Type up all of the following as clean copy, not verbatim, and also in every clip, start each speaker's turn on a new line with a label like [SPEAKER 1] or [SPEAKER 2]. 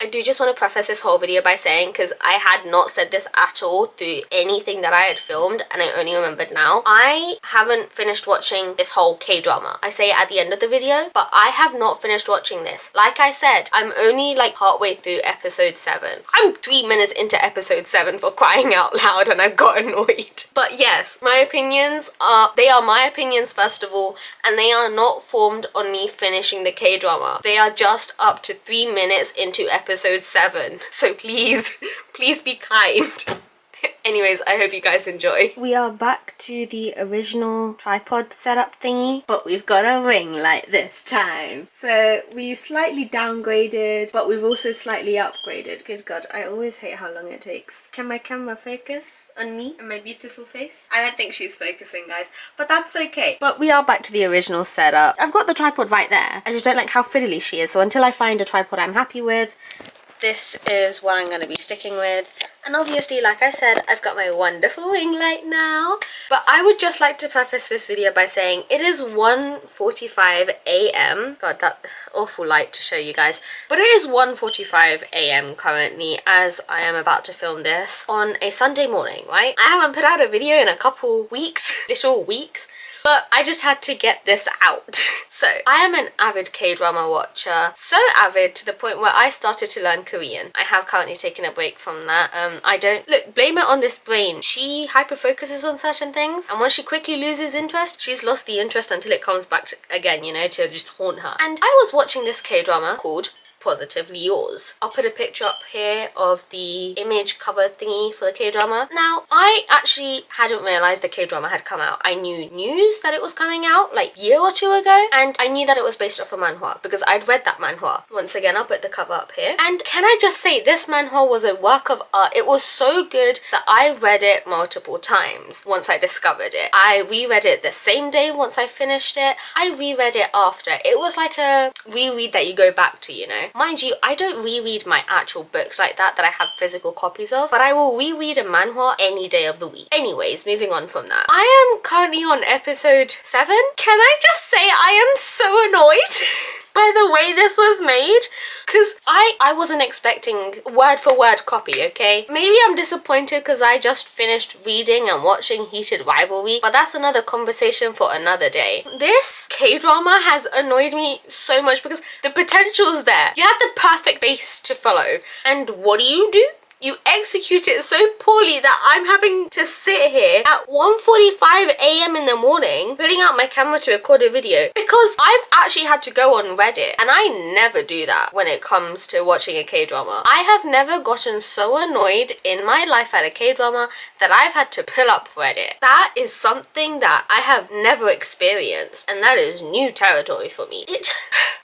[SPEAKER 1] I do just want to preface this whole video by saying, because I had not said this at all through anything that I had filmed and I only remembered now, I haven't finished watching this whole K-drama. I say it at the end of the video, but I have not finished watching this. Like I said, I'm only like partway through episode 7. I'm 3 minutes into episode 7 for crying out loud and I got annoyed. But yes, my opinions are, they are my opinions first of all, and they are not formed on me finishing the K-drama. They are just up to 3 minutes into episode 7. So please, please be kind. Anyways, I hope you guys enjoy. We are back to the original tripod setup thingy, but we've got a ring light this time. So we've slightly downgraded, but we've also slightly upgraded. Good God, I always hate how long it takes. Can my camera focus on me and my beautiful face? I don't think she's focusing, guys, but that's okay. But we are back to the original setup. I've got the tripod right there. I just don't like how fiddly she is, so until I find a tripod I'm happy with, this is what I'm going to be sticking with. And obviously, like I said, I've got my wonderful ring light now. But I would just like to preface this video by saying it is 1:45 a.m. God, that awful light to show you guys. But it is 1:45 a.m. currently as I am about to film this on a Sunday morning, right? I haven't put out a video in a couple weeks, little weeks. But I just had to get this out. So, I am an avid K-drama watcher. So avid to the point where I started to learn Korean. I have currently taken a break from that. I don't... Look, blame it on this brain. She hyper-focuses on certain things. And once she quickly loses interest, she's lost the interest until it comes back again, you know, to just haunt her. And I was watching this K-drama called Positively Yours. I'll put a picture up here of the image cover thingy for the K-drama. Now, I actually hadn't realised the K-drama had come out. I knew news that it was coming out like a year or two ago, and I knew that it was based off a manhwa because I'd read that manhwa. Once again, I'll put the cover up here. And can I just say, this manhwa was a work of art. It was so good that I read it multiple times once I discovered it. I reread it the same day once I finished it. I reread it after. It was like a reread that you go back to, you know. Mind you, I don't reread my actual books like that I have physical copies of, but I will reread a manhwa any day of the week. Anyways, moving on from that. I am currently on episode 7. Can I just say I am so annoyed by the way this was made? Because I wasn't expecting word for word copy, okay? Maybe I'm disappointed because I just finished reading and watching Heated Rivalry, but that's another conversation for another day. This K-drama has annoyed me so much because the potential's there. You have the perfect base to follow, and what do? You execute it so poorly that I'm having to sit here at 1:45 a.m. in the morning pulling out my camera to record a video because I've actually had to go on Reddit, and I never do that when it comes to watching a K-drama. I have never gotten so annoyed in my life at a K-drama that I've had to pull up Reddit. That is something that I have never experienced, and that is new territory for me.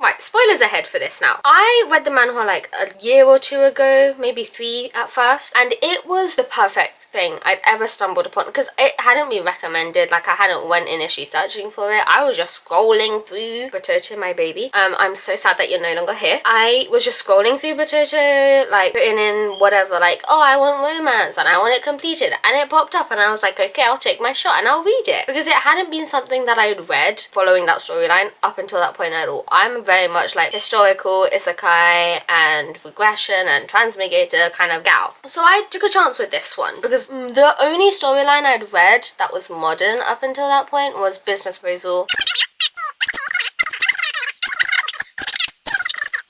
[SPEAKER 1] Right, spoilers ahead for this now. I read the manhwa like a year or two ago, maybe 3 at first, and it was the perfect thing I'd ever stumbled upon because it hadn't been recommended. Like, I hadn't went initially searching for it. I was just scrolling through Batoto, my baby. I'm so sad that you're no longer here. I was just scrolling through Batoto, like putting in whatever, like, oh, I want romance and I want it completed, and it popped up and I was like, okay, I'll take my shot and I'll read it, because it hadn't been something that I'd read following that storyline up until that point at all. I'm very much like historical, isekai and regression and transmigrator kind of gal. So I took a chance with this one because the only storyline I'd read that was modern up until that point was Business Proposal.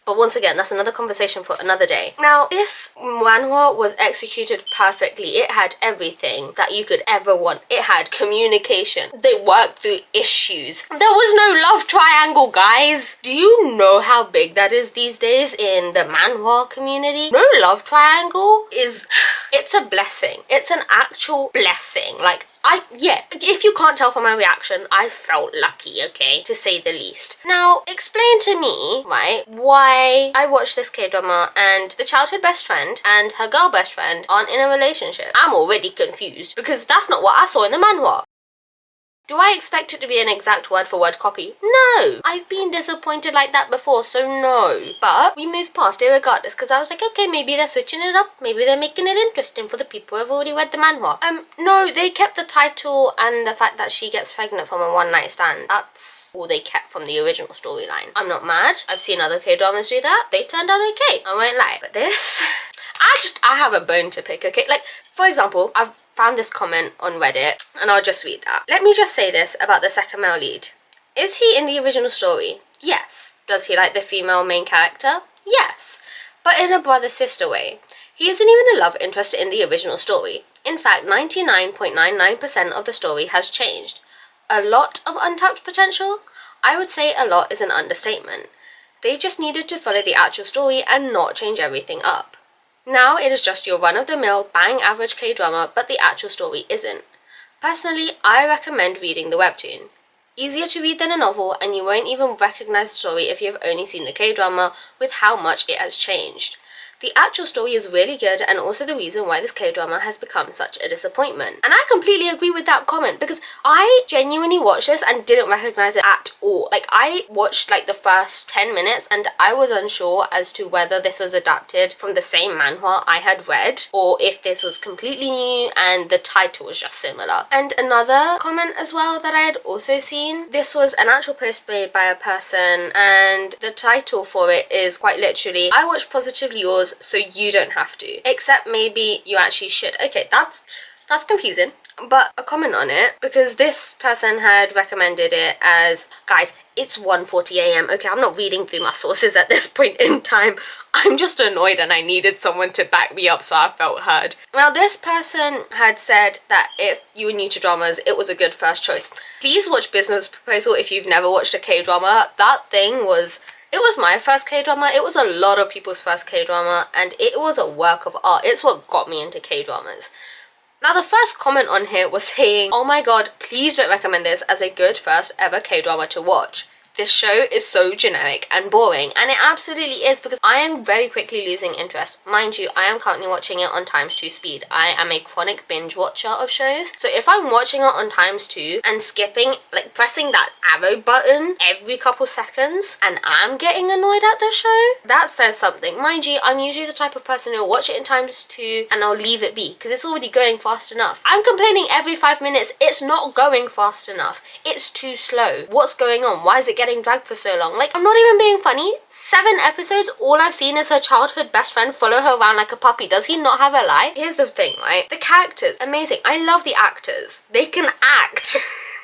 [SPEAKER 1] But once again, that's another conversation for another day. Now, this manhwa was executed perfectly. It had everything that you could ever want. It had communication. They worked through issues. There was no love triangle, guys. Do you know how big that is these days in the manhwa community? No love triangle is... It's a blessing. It's an actual blessing. Like, yeah, if you can't tell from my reaction, I felt lucky, okay, to say the least. Now, explain to me, right, why I watched this K-drama and the childhood best friend and her girl best friend aren't in a relationship. I'm already confused because that's not what I saw in the manhwa. Do I expect it to be an exact word for word copy? No! I've been disappointed like that before, so no. But we moved past it regardless, because I was like, okay, maybe they're switching it up. Maybe they're making it interesting for the people who have already read the manhwa. No, they kept the title and the fact that she gets pregnant from a one-night stand. That's all they kept from the original storyline. I'm not mad. I've seen other K-dramas do that. They turned out okay. I won't lie. But this... I have a bone to pick, okay? Like, for example, I've found this comment on Reddit, and I'll just read that. Let me just say this about the second male lead. Is he in the original story? Yes. Does he like the female main character? Yes. But in a brother-sister way. He isn't even a love interest in the original story. In fact, 99.99% of the story has changed. A lot of untapped potential? I would say a lot is an understatement. They just needed to follow the actual story and not change everything up. Now it is just your run-of-the-mill, bang-average K-drama, but the actual story isn't. Personally, I recommend reading the webtoon. Easier to read than a novel, and you won't even recognize the story if you have only seen the K-drama with how much it has changed. The actual story is really good, and also the reason why this K-drama has become such a disappointment. And I completely agree with that comment, because I genuinely watched this and didn't recognize it at all. Like, I watched like the first 10 minutes and I was unsure as to whether this was adapted from the same manhwa I had read, or if this was completely new and the title was just similar. And another comment as well that I had also seen, this was an actual post made by a person, and the title for it is quite literally, I watched Positively Yours so you don't have to, except maybe you actually should. Okay, that's confusing. But a comment on it, because this person had recommended it as, guys, it's 1:40 a.m. Okay, I'm not reading through my sources at this point in time. I'm just annoyed and I needed someone to back me up, so I felt heard. Now, this person had said that if you were new to dramas, it was a good first choice. Please watch Business Proposal if you've never watched a K-drama. That thing was... It was my first K-drama, it was a lot of people's first K-drama, and it was a work of art. It's what got me into K-dramas. Now, the first comment on here was saying, oh my god, please don't recommend this as a good first ever K-drama to watch. This show is so generic and boring, and it absolutely is, because I am very quickly losing interest. Mind you, I am currently watching it on ×2 speed. I am a chronic binge watcher of shows, so if I'm watching it on ×2 and skipping, like pressing that arrow button every couple seconds, and I'm getting annoyed at the show, that says something. Mind you, I'm usually the type of person who'll watch it in ×2 and I'll leave it be, because it's already going fast enough. I'm complaining every 5 minutes, it's not going fast enough. It's too slow. What's going on? Why is it getting dragged for so long? Like, I'm not even being funny. 7 episodes, all I've seen is her childhood best friend follow her around like a puppy. Does he not have a life? Here's the thing, right? The characters, amazing. I love the actors. They can act.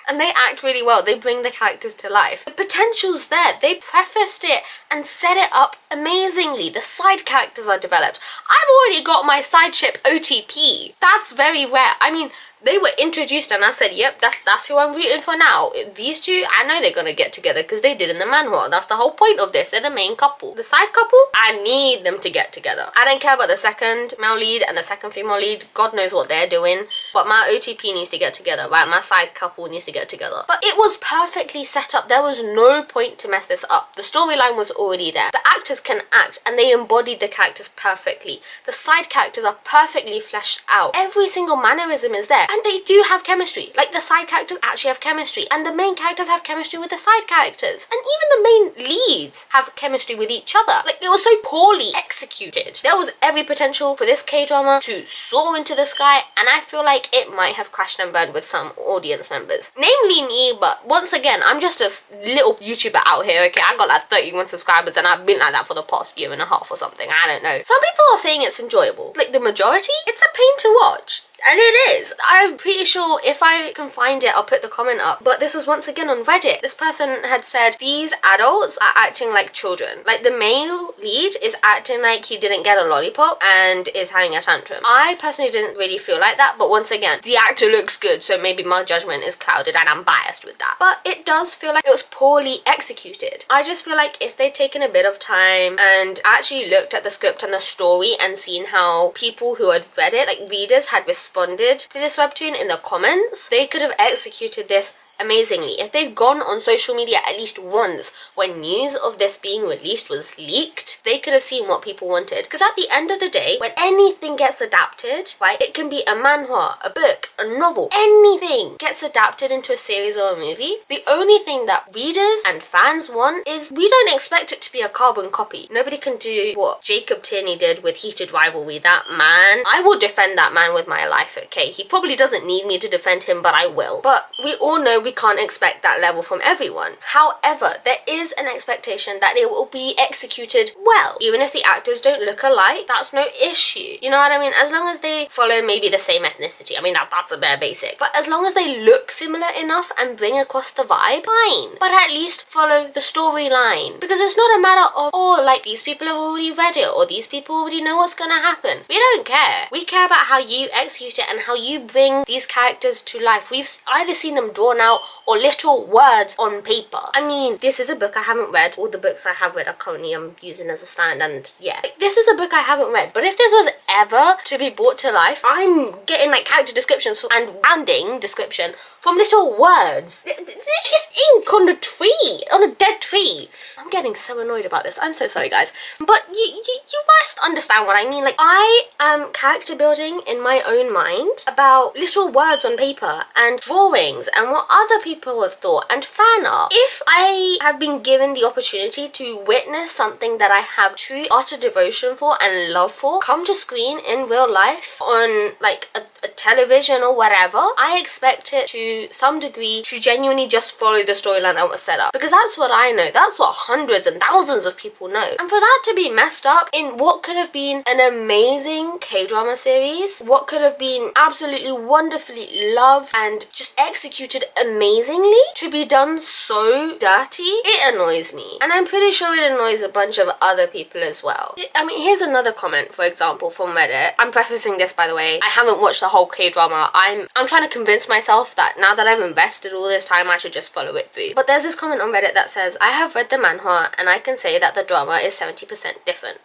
[SPEAKER 1] And they act really well. They bring the characters to life. The potential's there. They prefaced it and set it up amazingly. The side characters are developed. I've already got my side ship OTP. That's very rare. I mean, they were introduced and I said, yep, that's who I'm rooting for now. These two, I know they're gonna get together because they did in the manhwa. That's the whole point of this. They're the main couple. The side couple, I need them to get together. I don't care about the second male lead and the second female lead. God knows what they're doing. But my OTP needs to get together, right? My side couple needs to get together. But it was perfectly set up. There was no point to mess this up. The storyline was already there. The actors can act and they embodied the characters perfectly. The side characters are perfectly fleshed out. Every single mannerism is there. And they do have chemistry. Like, the side characters actually have chemistry. And the main characters have chemistry with the side characters. And even the main leads have chemistry with each other. Like, it was so poorly executed. There was every potential for this K-drama to soar into the sky. And I feel like it might have crashed and burned with some audience members. Namely me, but once again, I'm just a little YouTuber out here, okay? I got like 31 subscribers and I've been like that for the past year and a half or something. I don't know. Some people are saying it's enjoyable. Like, the majority, it's a pain to watch. And it is. I'm pretty sure if I can find it, I'll put the comment up. But this was once again on Reddit. This person had said, these adults are acting like children. Like, the male lead is acting like he didn't get a lollipop and is having a tantrum. I personally didn't really feel like that. But once again, the actor looks good, so maybe my judgment is clouded and I'm biased with that. But it does feel like it was poorly executed. I just feel like if they'd taken a bit of time and actually looked at the script and the story and seen how people who had read it, like readers, had responded to this webtoon in the comments, they could have executed this amazingly. If they'd gone on social media at least once when news of this being released was leaked, they could have seen what people wanted. Because at the end of the day, when anything gets adapted, right, it can be a manhwa, a book, a novel, anything gets adapted into a series or a movie, the only thing that readers and fans want is, we don't expect it to be a carbon copy. Nobody can do what Jacob Tierney did with Heated Rivalry. That man, I will defend that man with my life, okay? He probably doesn't need me to defend him, but I will. But we all know we can't expect that level from everyone. However, there is an expectation that it will be executed well. Even if the actors don't look alike, that's no issue. You know what I mean? As long as they follow maybe the same ethnicity. I mean, that's a bare basic. But as long as they look similar enough and bring across the vibe, fine. But at least follow the storyline. Because it's not a matter of, oh, like, these people have already read it, or these people already know what's gonna happen. We don't care. We care about how you execute it and how you bring these characters to life. We've either seen them drawn out or literal words on paper. I mean, this is a book I haven't read. All the books I have read are currently I'm using as a stand, and yeah. Like, this is a book I haven't read, but if this was ever to be brought to life, I'm getting like character descriptions and branding description from little words. It's ink on a tree, on a dead tree. I'm getting so annoyed about this. I'm so sorry, guys. But you must understand what I mean. Like, I am character building in my own mind about little words on paper and drawings and what other people have thought and fan art. If I have been given the opportunity to witness something that I have true utter devotion for and love for come to screen in real life on like a television or whatever, I expect it to some degree to genuinely just follow the storyline that was set up. Because that's what I know. That's what hundreds and thousands of people know. And for that to be messed up in what could have been an amazing K-drama series, what could have been absolutely wonderfully loved and just executed amazingly, to be done so dirty, it annoys me. And I'm pretty sure it annoys a bunch of other people as well. I mean, here's another comment, for example, from Reddit. I'm prefacing this, by the way. I haven't watched the whole K-drama. I'm trying to convince myself that now that I've invested all this time, I should just follow it through. But there's this comment on Reddit that says, I have read the manhwa and I can say that the drama is 70% different.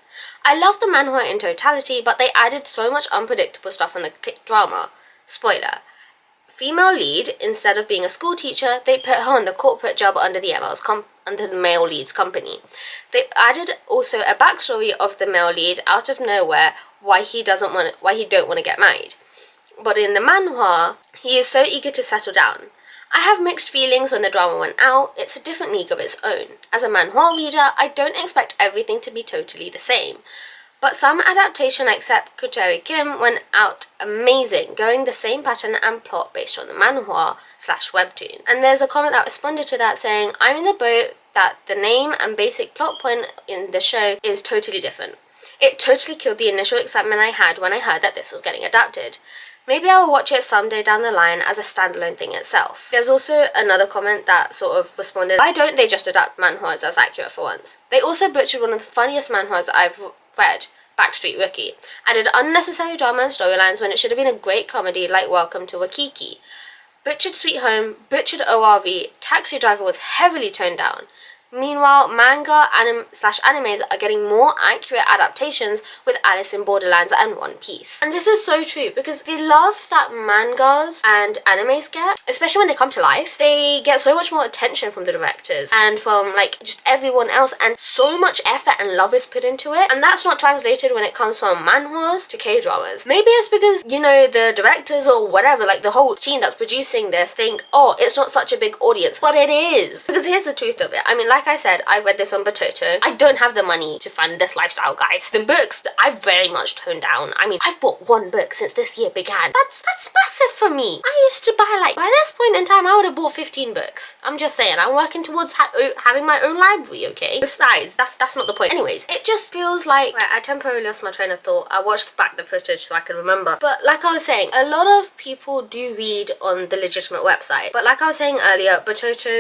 [SPEAKER 1] I love the manhwa in totality, but they added so much unpredictable stuff in the drama. Spoiler. Female lead, instead of being a school teacher, they put her on the corporate job under the under the male lead's company. They added also a backstory of the male lead out of nowhere, why he don't want to get married. But in the manhwa, he is so eager to settle down. I have mixed feelings when the drama went out. It's a different league of its own. As a manhwa reader, I don't expect everything to be totally the same. But some adaptation except Kuteri Kim went out amazing, going the same pattern and plot based on the manhwa/webtoon. And there's a comment that responded to that saying, I'm in the boat that the name and basic plot point in the show is totally different. It totally killed the initial excitement I had when I heard that this was getting adapted. Maybe I will watch it someday down the line as a standalone thing itself. There's also another comment that sort of responded, why don't they just adapt manhwas as accurate for once? They also butchered one of the funniest manhwas I've read, Backstreet Rookie, added unnecessary drama and storylines when it should have been a great comedy like Welcome to Wakiki. Butchered Sweet Home, butchered ORV, Taxi Driver was heavily toned down. Meanwhile, manga animes are getting more accurate adaptations with Alice in Borderlands and One Piece. And this is so true because the love that mangas and animes get, especially when they come to life, they get so much more attention from the directors and from like just everyone else, and so much effort and love is put into it. And that's not translated when it comes from manhwas to K-dramas. Maybe it's because, you know, the directors or whatever, like the whole team that's producing this think, oh, it's not such a big audience. But it is. Because here's the truth of it. I mean, like I said, I read this on Potato. I don't have the money to fund this lifestyle, guys. The books, I've very much toned down. I mean, I've bought one book since this year began. That's massive for me. I used to buy, like, by this point in time, I would have bought 15 books. I'm just saying, I'm working towards having my own library, okay? Besides, that's not the point. Anyways, it just feels like, I temporarily lost my train of thought. I watched back the footage so I can remember. But like I was saying, a lot of people do read on the legitimate website. But like I was saying earlier, Potato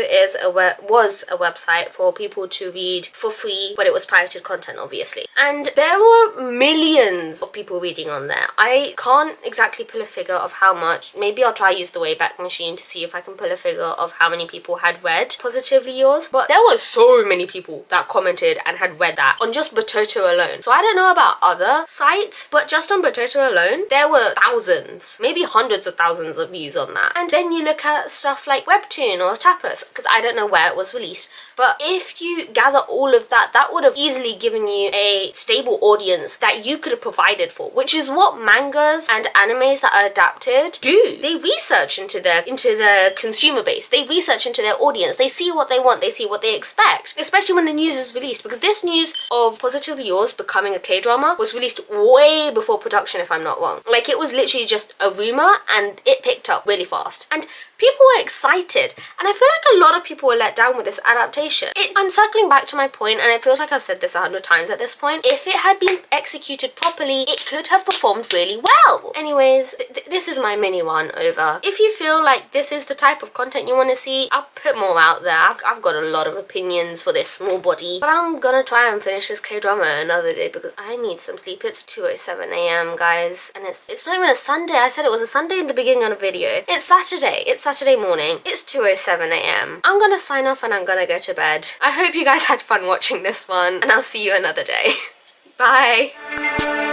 [SPEAKER 1] was a website website for people to read for free, but it was pirated content, obviously. And there were millions of people reading on there. I can't exactly pull a figure of how much. Maybe I'll try use the Wayback Machine to see if I can pull a figure of how many people had read Positively Yours. But there were so many people that commented and had read that on just Bototo alone. So I don't know about other sites, but just on Bototo alone, there were thousands, maybe hundreds of thousands of views on that. And then you look at stuff like Webtoon or Tapas, because I don't know where it was released, but if you gather all of that, that would have easily given you a stable audience that you could have provided for, which is what mangas and animes that are adapted do. They research into their consumer base, they research into their audience, they see what they want, they see what they expect, especially when the news is released, because this news of Positively Yours becoming a K-drama was released way before production, if I'm not wrong. Like, it was literally just a rumor and it picked up really fast. And people were excited, and I feel like a lot of people were let down with this adaptation. I'm circling back to my point, and it feels like I've said this 100 times at this point. If it had been executed properly, it could have performed really well. Anyways, this is my mini one over. If you feel like this is the type of content you want to see, I'll put more out there. I've got a lot of opinions for this small body, but I'm gonna try and finish this K-drama another day because I need some sleep. It's 2:07 a.m. guys, and it's not even a Sunday. I said it was a Sunday in the beginning of the video. It's Saturday. It's Saturday morning. It's 2:07 a.m. I'm gonna sign off and I'm gonna go to bed. I hope you guys had fun watching this one, and I'll see you another day. Bye.